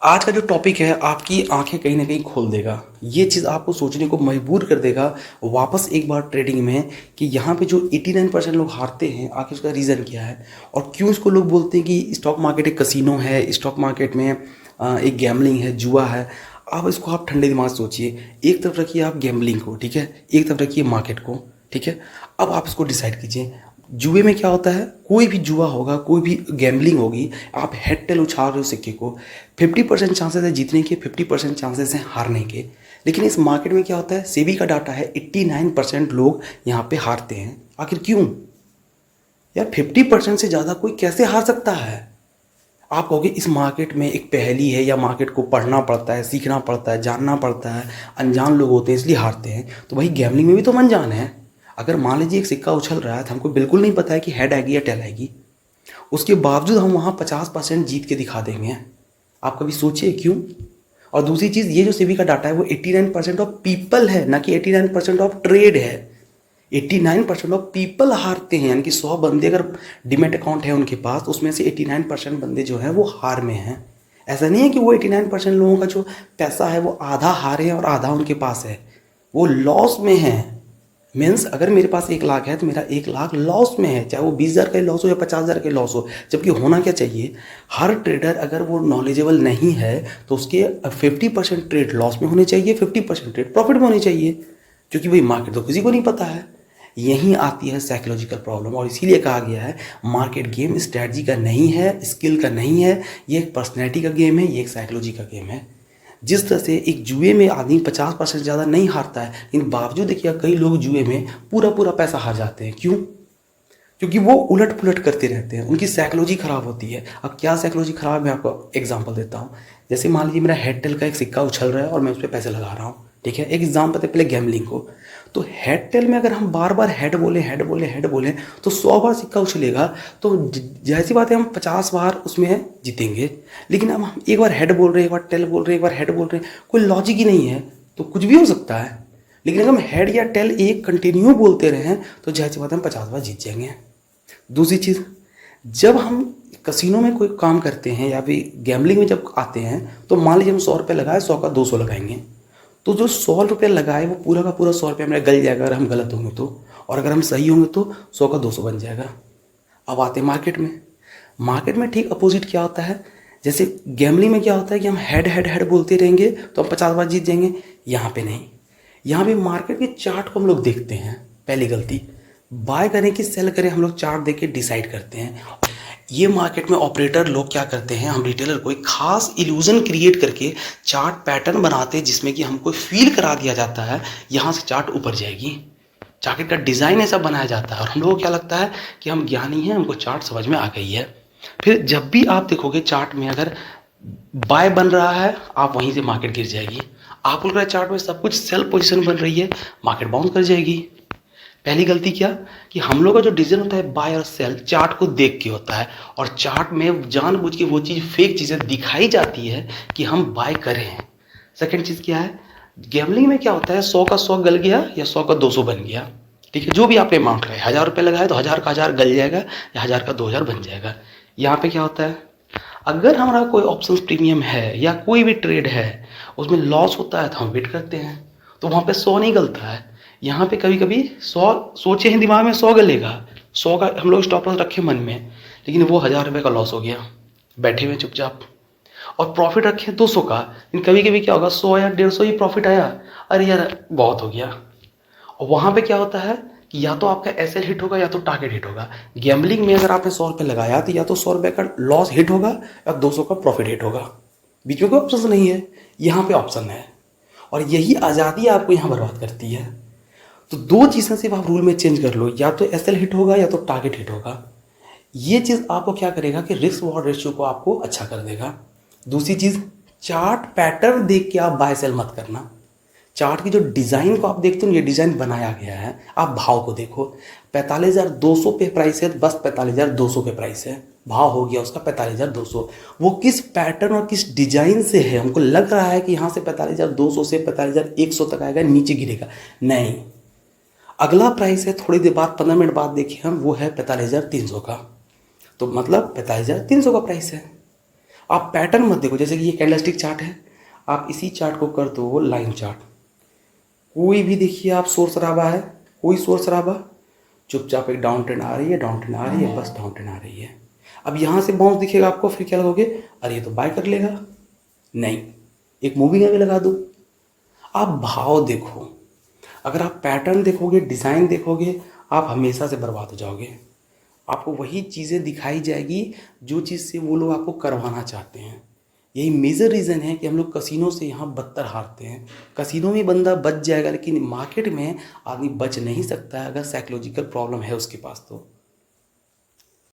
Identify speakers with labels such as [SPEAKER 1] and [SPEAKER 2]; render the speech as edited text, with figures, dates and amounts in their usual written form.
[SPEAKER 1] आज का जो टॉपिक है आपकी आंखें कहीं ना कहीं खोल देगा। ये चीज़ आपको सोचने को मजबूर कर देगा वापस एक बार ट्रेडिंग में कि यहाँ पे जो 89% लोग हारते हैं, आखिर उसका रीज़न क्या है और क्यों इसको लोग बोलते हैं कि स्टॉक मार्केट एक कसिनो है, स्टॉक मार्केट में एक गैम्बलिंग है, जुआ है। अब इसको आप ठंडे दिमाग से सोचिए। एक तरफ रखिए आप गैम्बलिंग को, ठीक है, एक तरफ रखिए मार्केट को, ठीक है। अब आप इसको डिसाइड कीजिए। जुए में क्या होता है, कोई भी जुआ होगा, कोई भी गैम्बलिंग होगी, आप हेड टेल उछाल रहे हो सिक्के को, 50% चांसेस है जीतने के, 50% चांसेस हैं हारने के। लेकिन इस मार्केट में क्या होता है, सेबी का डाटा है 89% लोग यहाँ पे हारते हैं। आखिर क्यों यार? 50% से ज़्यादा कोई कैसे हार सकता है? आप कहोगे इस मार्केट में एक पहेली है, या मार्केट को पढ़ना पड़ता है, सीखना पड़ता है, जानना पड़ता है, अनजान लोग होते हैं इसलिए हारते हैं। तो भाई गैम्बलिंग में भी तो हम अनजान है। अगर मान लीजिए एक सिक्का उछल रहा है तो हमको बिल्कुल नहीं पता है कि हेड आएगी या टेल आएगी, उसके बावजूद हम वहाँ 50% जीत के दिखा देंगे। आप कभी सोचिए क्यों? और दूसरी चीज़, ये जो सेबी का डाटा है वो 89% ऑफ पीपल है, ना कि 89% ऑफ ट्रेड है। 89% ऑफ पीपल हारते हैं, यानी कि 100 बंदे अगर डिमेट अकाउंट है उनके पास, उसमें से 89% बंदे जो हैं वो हार में हैं। ऐसा नहीं है कि वो 89% लोगों का जो पैसा है वो आधा हारे है और आधा उनके पास है, वो लॉस में है। मीन्स अगर मेरे पास 1 लाख है तो मेरा 1 लाख लॉस में है, चाहे वो 20,000 का लॉस हो या 50,000 का लॉस हो। जबकि होना क्या चाहिए, हर ट्रेडर अगर वो नॉलेजेबल नहीं है तो उसके 50% ट्रेड लॉस में होने चाहिए, 50% ट्रेड प्रॉफिट में होने चाहिए। क्योंकि भाई मार्केट तो किसी को नहीं पता है। यहीं आती है साइकोलॉजिकल प्रॉब्लम, और इसीलिए कहा गया है मार्केट गेम स्ट्रैटेजी का नहीं है, स्किल का नहीं है, ये एक पर्सनैलिटी का गेम है, ये एक साइकोलॉजी का गेम है। जिस तरह से एक जुए में आदमी 50% ज़्यादा नहीं हारता है, लेकिन बावजूद देखिए कई लोग जुए में पूरा पूरा पैसा हार जाते हैं। क्यों? क्योंकि वो उलट पुलट करते रहते हैं, उनकी साइकोलॉजी खराब होती है। अब क्या साइकोलॉजी खराब है, मैं आपको एग्जांपल देता हूँ। जैसे मान लीजिए मेरा हेड टेल का एक सिक्का उछल रहा है और मैं उस पर पैसे लगा रहा हूँ, ठीक है। एक एग्जाम्पल है पहले गैम्बलिंग को। तो हेड टेल में अगर हम बार बार हेड बोले हेड बोले हेड बोले तो 100 बार सिक्का उछलेगा, तो जैसी बात है हम 50 बार उसमें जीतेंगे। लेकिन अब हम एक बार हेड बोल रहे हैं, एक बार टेल बोल रहे हैं, एक बार हेड बोल रहे हैं, कोई लॉजिक ही नहीं है, तो कुछ भी हो सकता है। लेकिन अगर हम हेड या टेल एक कंटिन्यू बोलते रहे तो जैसी बात है हम 50 बार जीत जाएंगे। दूसरी चीज़, जब हम कसिनो में कोई काम करते हैं या फिर गैम्बलिंग में जब आते हैं, तो मान लीजिए हम 100 रुपये लगाए, 100 का 200 लगाएंगे, तो जो 100 रुपये लगाए वो पूरा का पूरा 100 रुपये मेरा गल जाएगा अगर हम गलत होंगे तो, और अगर हम सही होंगे तो 100 का 200 बन जाएगा। अब आते हैं मार्केट में। मार्केट में ठीक अपोजिट क्या होता है, जैसे गैम्बलिंग में क्या होता है कि हम हेड हेड हेड बोलते रहेंगे तो हम 50 बार जीत जाएंगे। यहाँ पे नहीं, यहाँ पे मार्केट के चार्ट को हम लोग देखते हैं। पहली गलती, बाय करें कि सेल करें हम लोग चार्ट देख के डिसाइड करते हैं। ये मार्केट में ऑपरेटर लोग क्या करते हैं, हम रिटेलर को एक खास इल्यूजन क्रिएट करके चार्ट पैटर्न बनाते हैं जिसमें कि हमको फील करा दिया जाता है यहाँ से चार्ट ऊपर जाएगी। चार्ट का डिज़ाइन ऐसा बनाया जाता है और हम लोगों को क्या लगता है कि हम ज्ञानी हैं, हमको चार्ट समझ में आ गई है। फिर जब भी आप देखोगे चार्ट में अगर बाय बन रहा है, आप वहीं से मार्केट गिर जाएगी। आप बोल रहे हैं चार्ट में सब कुछ सेल पोजीशन बन रही है, मार्केट बाउंस कर जाएगी। पहली गलती क्या, कि हम लोग का जो डिसीजन होता है बाय और सेल चार्ट को देख के होता है, और चार्ट में जानबूझ के वो चीज़ फेक चीज़ें दिखाई जाती है कि हम बाय करें। सेकंड चीज़ क्या है, गैम्बलिंग में क्या होता है, 100 का 100 गल गया या 100 का 200 बन गया, ठीक है। जो भी आपने अमाउंट लगाया, 1,000 रुपये लगाए तो 1,000 का 1,000 गल जाएगा या 1,000 का 2,000 बन जाएगा। यहाँ पे क्या होता है, अगर हमारा कोई ऑप्शन प्रीमियम है या कोई भी ट्रेड है उसमें लॉस होता है तो हम वेट करते हैं, तो वहाँ पे 100 नहीं गलता है। यहाँ पे कभी कभी 100 सोचे हैं दिमाग में 100 गलेगा, 100 का हम लोग स्टॉप लॉस रखे मन में, लेकिन वो 1,000 रुपये का लॉस हो गया, बैठे हुए चुपचाप। और प्रॉफिट रखे 200 का, लेकिन कभी कभी क्या होगा 100 या 150 ही प्रॉफिट आया, अरे यार बहुत हो गया। और वहाँ पे क्या होता है कि या तो आपका एसएल हिट होगा या तो टारगेट हिट होगा। गैम्बलिंग में अगर आपने 100 रुपये लगाया तो या तो 100 रुपये का लॉस हिट होगा या 200 का प्रॉफिट हिट होगा। बीच में कोई ऑप्शन नहीं है, यहाँ पे ऑप्शन है, और यही आज़ादी आपको यहाँ बर्बाद करती है। तो दो चीज़ें सिर्फ आप रूल में चेंज कर लो, या तो एसएल हिट होगा या तो टारगेट हिट होगा। ये चीज़ आपको क्या करेगा कि रिस्क रिवॉर्ड रेशियो को आपको अच्छा कर देगा। दूसरी चीज़, चार्ट पैटर्न देख के आप बाय सेल मत करना। चार्ट की जो डिज़ाइन को आप देखते हो, ये डिज़ाइन बनाया गया है, आप भाव को देखो। 45,200 पे प्राइस है, बस 45,200 पे प्राइस है, भाव हो गया उसका 45,200। वो किस पैटर्न और किस डिज़ाइन से है, हमको लग रहा है कि यहाँ से 45,200 से 45,100 तक आएगा, नीचे गिरेगा, नहीं। अगला प्राइस है थोड़ी देर बाद, 15 मिनट बाद देखिए हम, वो है 45,300 का, तो मतलब 45,300 का प्राइस है। आप पैटर्न मत देखो, जैसे कि ये कैंडलस्टिक चार्ट है, आप इसी चार्ट को कर दो लाइन चार्ट। कोई भी देखिए आप शोर शराबा है, कोई शोर शराबा, चुपचाप एक डाउन ट्रेंड आ रही है, डाउन ट्रेंड आ रही है, बस डाउन ट्रेंड आ रही है। अब यहाँ से बाउंस दिखेगा आपको, फिर क्या लगोगे, अरे ये तो बाय कर लेगा, नहीं, एक मूविंग एवरेज लगा दो। आप भाव देखो, अगर आप पैटर्न देखोगे, डिज़ाइन देखोगे, आप हमेशा से बर्बाद हो जाओगे। आपको वही चीज़ें दिखाई जाएगी जो चीज़ से वो लोग आपको करवाना चाहते हैं। यही मेजर रीज़न है कि हम लोग कसिनो से यहाँ बदतर हारते हैं। कसिनो में बंदा बच जाएगा, लेकिन मार्केट में आदमी बच नहीं सकता है अगर साइकोलॉजिकल प्रॉब्लम है उसके पास तो।